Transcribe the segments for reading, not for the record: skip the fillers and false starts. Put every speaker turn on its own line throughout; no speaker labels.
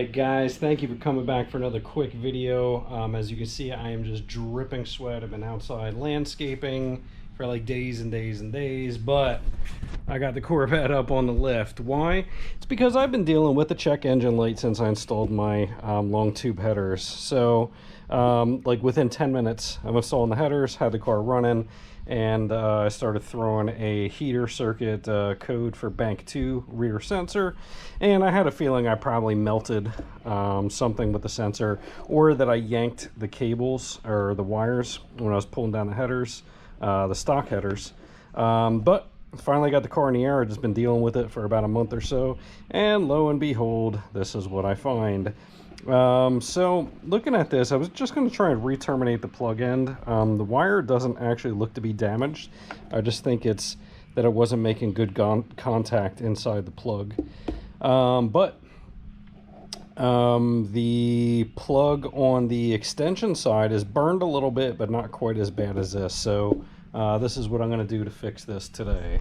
Alright guys, thank you for coming back for another quick video. As you can see, I am just dripping sweat. I've been outside landscaping for like days and days and days, but I got the Corvette up on the lift. Why? It's because I've been dealing with the check engine light since I installed my long tube headers. So like within 10 minutes of installing the headers, had the car running, and I started throwing a heater circuit code for bank 2 rear sensor, and I had a feeling I probably melted something with the sensor, or that I yanked the cables or the wires when I was pulling down the headers, the stock headers. But finally got the car in the air. I've just been dealing with it for about a month or so, and lo and behold, this is what I find. So looking at this, I was just going to try and re-terminate the plug end. The wire doesn't actually look to be damaged. I just think it's that it wasn't making good contact inside the plug. But the plug on the extension side is burned a little bit, but not quite as bad as this. So this is what I'm going to do to fix this today.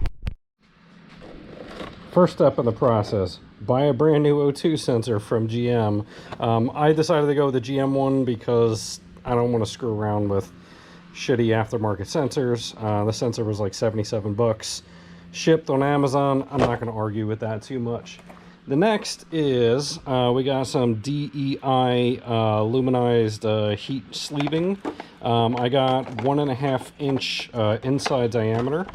First step in the process, buy a brand new O2 sensor from GM. I decided to go with the GM one because I don't want to screw around with shitty aftermarket sensors. The sensor was like 77 bucks, shipped on Amazon. I'm not going to argue with that too much. The next is we got some DEI luminized heat sleeving. I got 1.5 inch inside diameter.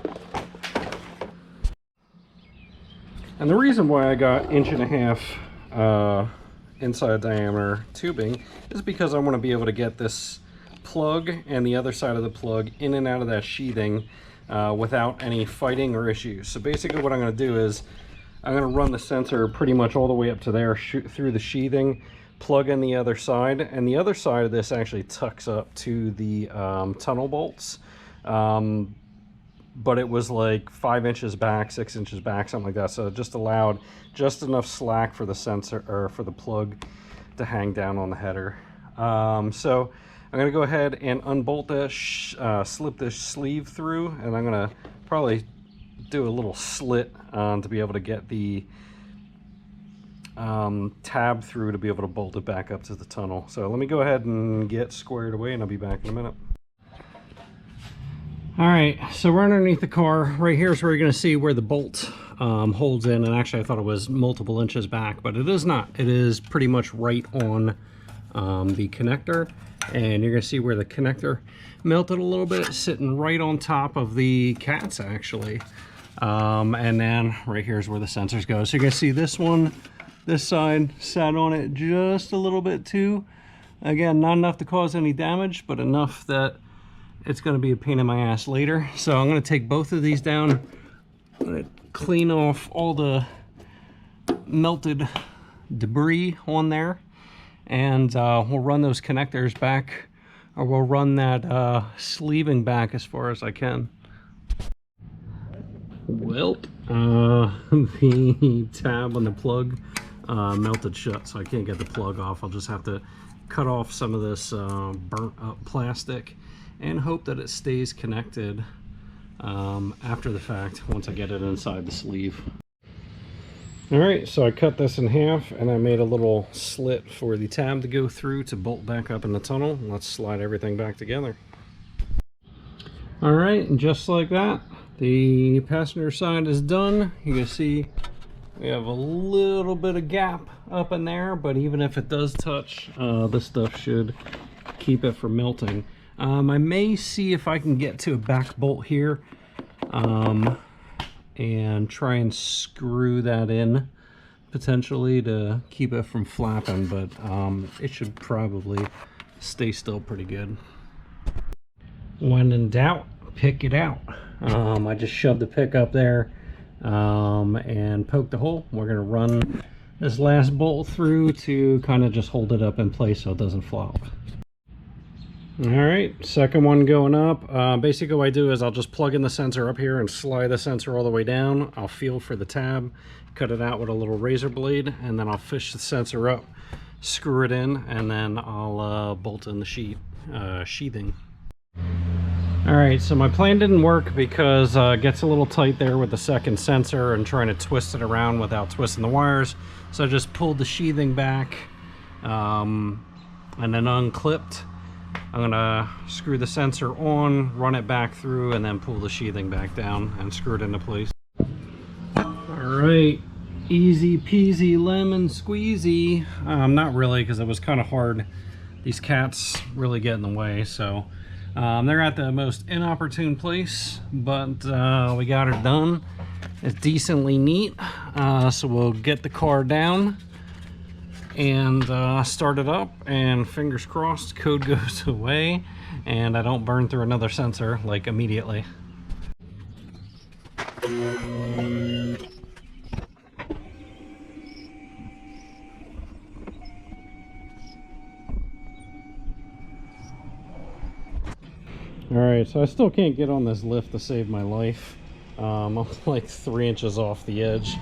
And the reason why I got 1.5 inch inside diameter tubing is because I want to be able to get this plug and the other side of the plug in and out of that sheathing without any fighting or issues. So basically what I'm going to do is I'm going to run the sensor pretty much all the way up to there, shoot through the sheathing, plug in the other side, and the other side of this actually tucks up to the tunnel bolts. But it was like 5 inches back, 6 inches back, something like that. So it just allowed just enough slack for the sensor, or for the plug, to hang down on the header. So I'm going to go ahead and unbolt this, slip this sleeve through, and I'm going to probably do a little slit to be able to get the tab through to be able to bolt it back up to the tunnel. So let me go ahead and get squared away, and I'll be back in a minute. All right, so we're underneath the car. Right here is where you're going to see where the bolt holds in, and actually I thought it was multiple inches back, but it is not. It is pretty much right on the connector, and you're going to see where the connector melted a little bit, sitting right on top of the cats actually. And then right here is where the sensors go. So you're going to see this one, this side sat on it just a little bit too. Again, not enough to cause any damage, but enough that it's going to be a pain in my ass later. So I'm going to take both of these down. I'm going to clean off all the melted debris on there, and we'll run those connectors back, or we'll run that sleeving back as far as I can. Welp, the tab on the plug melted shut, so I can't get the plug off. I'll just have to cut off some of this burnt up plastic and hope that it stays connected after the fact once I get it inside the sleeve. Alright, so I cut this in half, and I made a little slit for the tab to go through to bolt back up in the tunnel. Let's slide everything back together. Alright, and just like that, the passenger side is done. You can see we have a little bit of gap up in there, but even if it does touch, this stuff should keep it from melting. I may see if I can get to a back bolt here and try and screw that in potentially to keep it from flapping, but it should probably stay still pretty good. When in doubt, pick it out. I just shoved the pick up there and poked the hole. We're going to run this last bolt through to kind of just hold it up in place so it doesn't flop. Alright, second one going up. Basically what I do is I'll just plug in the sensor up here and slide the sensor all the way down. I'll feel for the tab, cut it out with a little razor blade, and then I'll fish the sensor up, screw it in, and then I'll bolt in the sheathing. Alright, so my plan didn't work because it gets a little tight there with the second sensor and trying to twist it around without twisting the wires. So I just pulled the sheathing back and then unclipped. I'm gonna screw the sensor on, run it back through, and then pull the sheathing back down and screw it into place. Alright, easy peasy lemon squeezy. Not really, because it was kind of hard. These cats really get in the way, so they're at the most inopportune place, but we got it done. It's decently neat, so we'll get the car down and start it up, and fingers crossed code goes away and I don't burn through another sensor like immediately. Alright, so I still can't get on this lift to save my life. I'm like 3 inches off the edge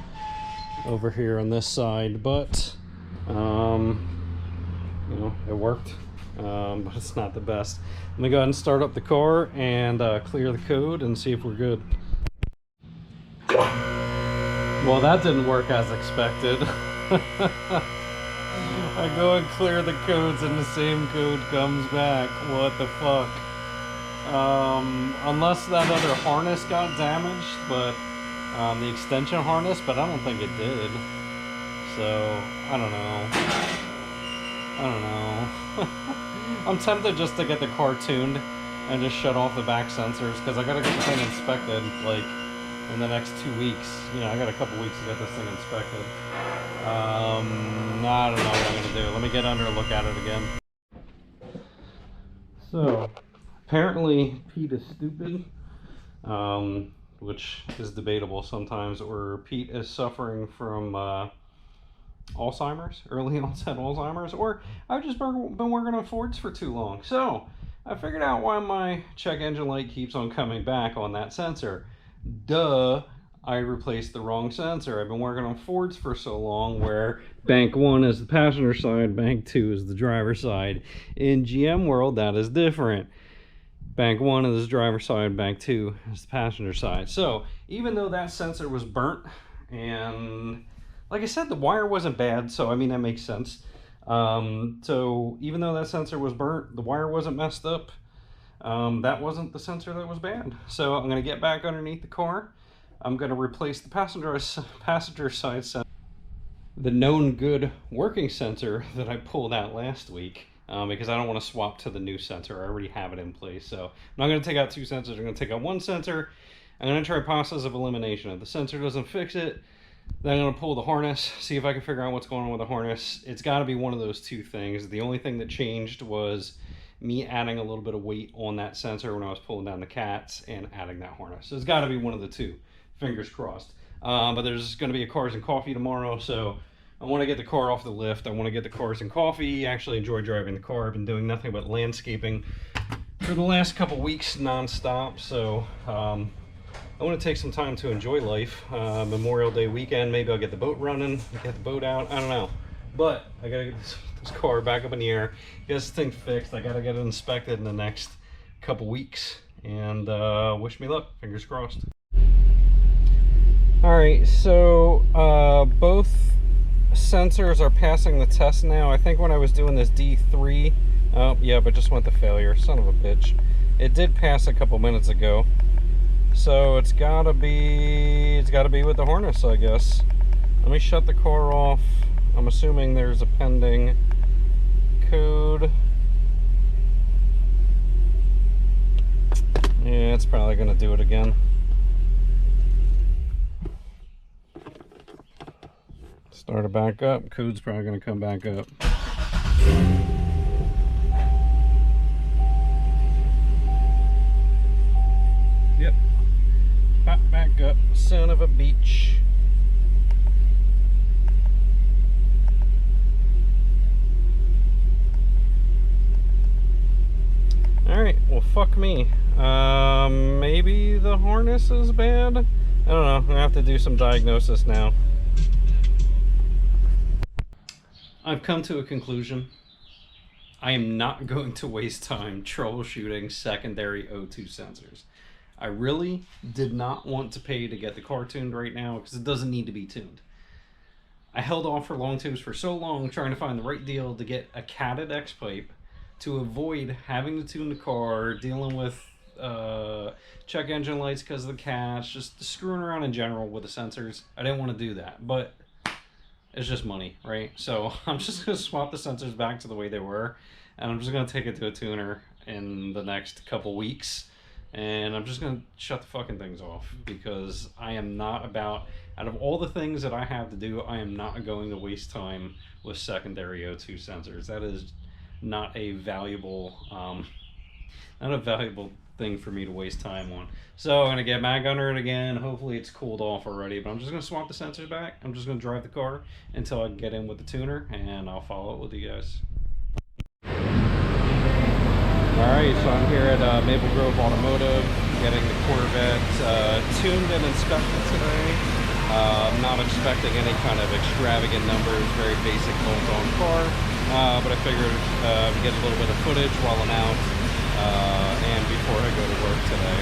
over here on this side, but you know, it worked, but it's not the best. Let me go ahead and start up the car and clear the code and see if we're good. Well, that didn't work as expected. I go and clear the codes and the same code comes back. What the fuck? Unless that other harness got damaged, but the extension harness, but I don't think it did. So I don't know. I'm tempted just to get the car tuned and just shut off the back sensors, because I gotta get the thing inspected like in the next 2 weeks. You know, I got a couple weeks to get this thing inspected. I don't know what I'm gonna do. Let me get under and look at it again. So apparently Pete is stupid, which is debatable sometimes, or Pete is suffering from Alzheimer's, early onset Alzheimer's, or I've just been working on Fords for too long. So I figured out why my check engine light keeps on coming back on that sensor. Duh, I replaced the wrong sensor. I've been working on Fords for so long where bank 1 is the passenger side, bank 2 is the driver side. In GM world, that is different. Bank 1 is the driver side, bank 2 is the passenger side. So even though that sensor was burnt, and like I said, the wire wasn't bad, so I mean, that makes sense. So even though that sensor was burnt, the wire wasn't messed up, that wasn't the sensor that was bad. So I'm going to get back underneath the car. I'm going to replace the passenger side sensor, the known good working sensor that I pulled out last week. Because I don't want to swap to the new sensor. I already have it in place. So I'm not going to take out 2 sensors. I'm going to take out 1 sensor. I'm going to try a process of elimination. If the sensor doesn't fix it, then I'm going to pull the harness, see if I can figure out what's going on with the harness. It's got to be one of those 2 things. The only thing that changed was me adding a little bit of weight on that sensor when I was pulling down the cats and adding that harness. So it's got to be one of the 2. Fingers crossed. But there's going to be a Cars and Coffee tomorrow, so I want to get the car off the lift. I want to get the Cars and Coffee. Actually enjoy driving the car. I've been doing nothing but landscaping for the last couple weeks non-stop, so I want to take some time to enjoy life. Memorial Day weekend, maybe I'll get the boat running, get the boat out, I don't know. But I gotta get this car back up in the air, get this thing fixed. I gotta get it inspected in the next couple weeks, and wish me luck, fingers crossed. Alright, so both sensors are passing the test now. I think when I was doing this D3, oh yeah, but just went to failure, son of a bitch. It did pass a couple minutes ago, so it's gotta be with the harness, I guess. Let me shut the car off. I'm assuming there's a pending code. Yeah, it's probably gonna do it again. Start it back up. Code's probably going to come back up. Yep. Pop back up. Son of a beach. Alright, well fuck me. Maybe the harness is bad? I don't know. I'm going to have to do some diagnosis now. I've come to a conclusion. I am not going to waste time troubleshooting secondary O2 sensors. I really did not want to pay to get the car tuned right now because it doesn't need to be tuned. I held off for long tubes for so long trying to find the right deal to get a catted X pipe to avoid having to tune the car, dealing with check engine lights because of the cats, just screwing around in general with the sensors. I didn't want to do that, but it's just money, right? So I'm just going to swap the sensors back to the way they were, and I'm just going to take it to a tuner in the next couple weeks, and I'm just going to shut the fucking things off, because I am not about, out of all the things that I have to do, I am not going to waste time with secondary O2 sensors. That is not a valuable thing for me to waste time on. So I'm gonna get back under it again. Hopefully it's cooled off already, but I'm just gonna swap the sensors back. I'm just gonna drive the car until I can get in with the tuner, and I'll follow up with you guys. Alright, so I'm here at Maple Grove Automotive, getting the Corvette tuned and inspected today. I'm not expecting any kind of extravagant numbers, very basic bolt-on car, but I figured get a little bit of footage while I'm out and before I go to work today.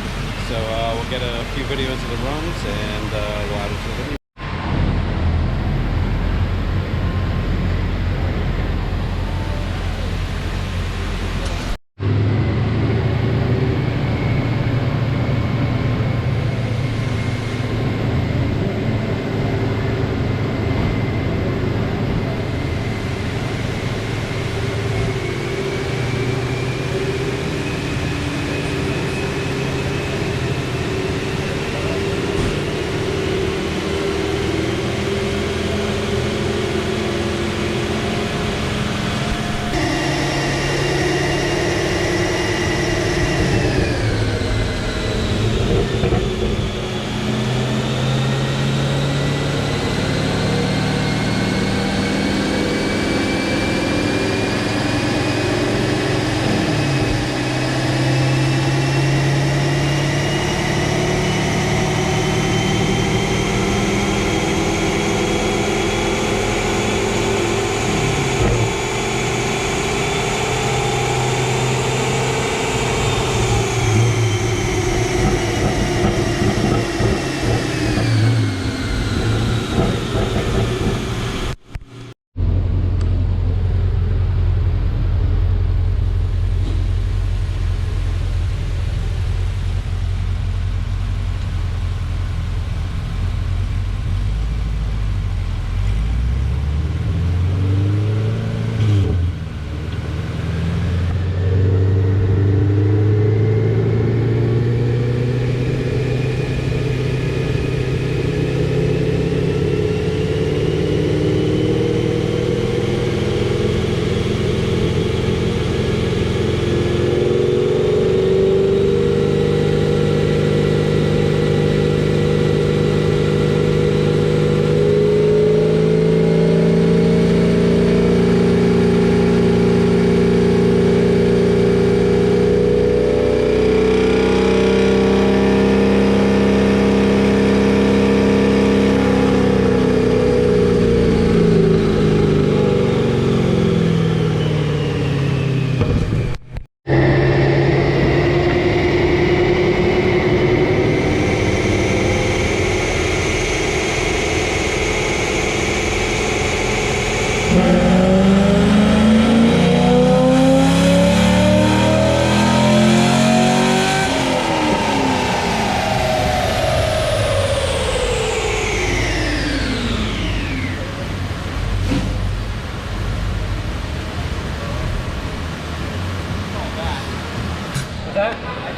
So we'll get a few videos of the runs, and we'll add it to the video.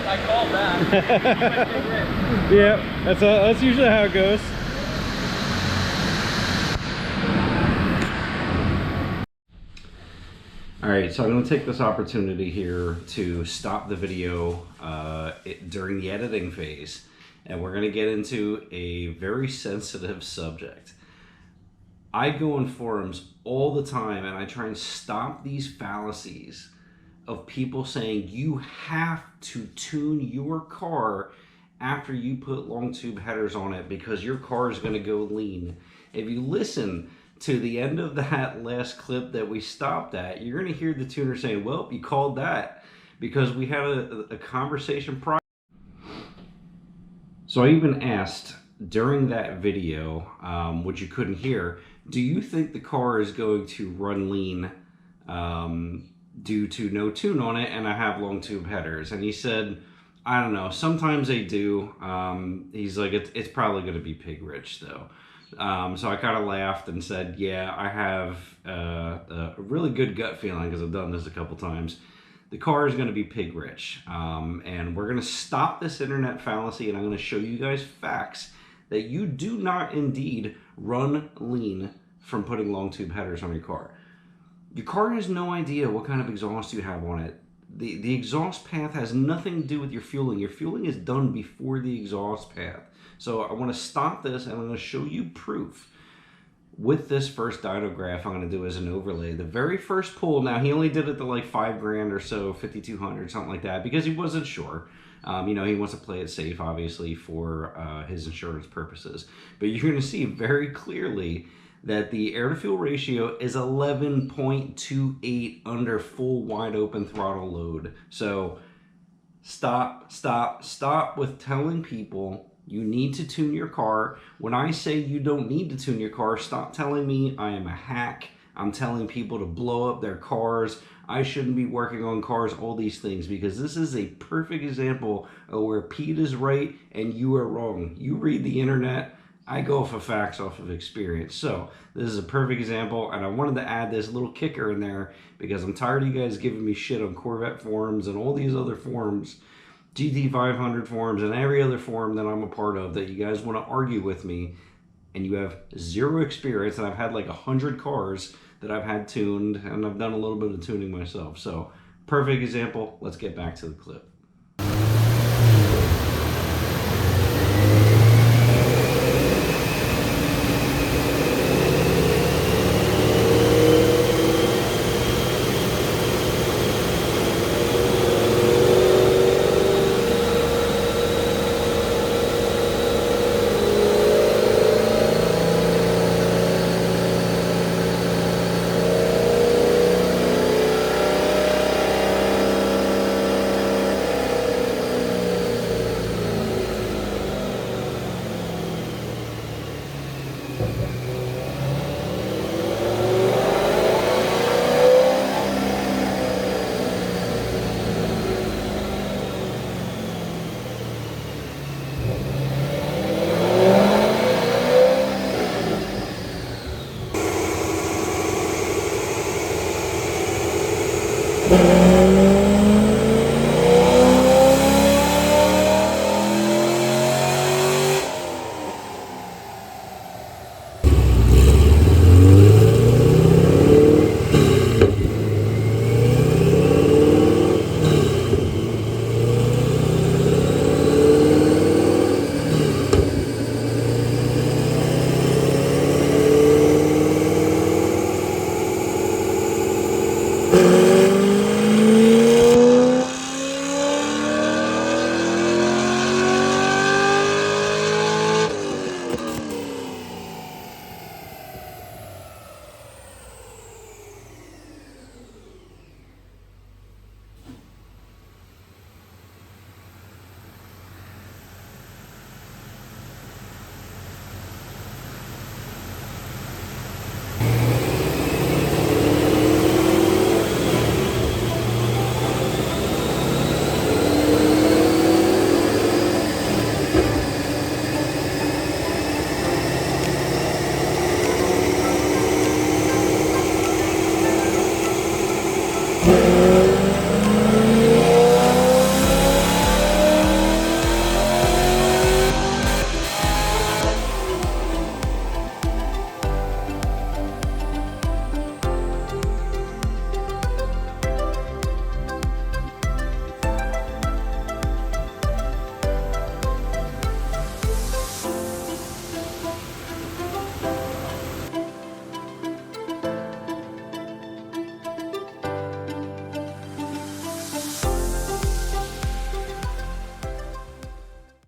I called back.
Yeah, that's usually how it goes. All right, so I'm going to take this opportunity here to stop the video during the editing phase, and we're going to get into a very sensitive subject. I go on forums all the time, and I try and stop these fallacies of people saying you have to tune your car after you put long tube headers on it because your car is going to go lean. If you listen to the end of that last clip that we stopped at, you're going to hear the tuner saying, well, you called that, because we had a conversation prior. So I even asked during that video, which you couldn't hear, do you think the car is going to run lean due to no tune on it and I have long tube headers? And he said, I don't know, sometimes they do. He's like, it's probably going to be pig rich though. So I kind of laughed and said, yeah, I have a really good gut feeling because I've done this a couple times. The car is going to be pig rich. And we're going to stop this internet fallacy, and I'm going to show you guys facts that you do not indeed run lean from putting long tube headers on your car. Your car has no idea what kind of exhaust you have on it. The exhaust path has nothing to do with your fueling. Your fueling is done before the exhaust path. So I want to stop this, and I'm going to show you proof with this first dyno graph I'm going to do as an overlay. The very first pull, now he only did it to like $5 grand or so, 5,200, something like that, because he wasn't sure. You know, he wants to play it safe, obviously, for his insurance purposes. But you're going to see very clearly that the air-to-fuel ratio is 11.28 under full wide open throttle load. So stop with telling people you need to tune your car. When I say you don't need to tune your car, stop telling me I am a hack. I'm telling people to blow up their cars. I shouldn't be working on cars, all these things, because this is a perfect example of where Pete is right and you are wrong. You read the internet, I go for facts off of experience. So this is a perfect example, and I wanted to add this little kicker in there because I'm tired of you guys giving me shit on Corvette forums and all these other forums, GT500 forums, and every other forum that I'm a part of, that you guys want to argue with me, and you have zero experience, and I've had like 100 cars that I've had tuned, and I've done a little bit of tuning myself. So perfect example. Let's get back to the clip.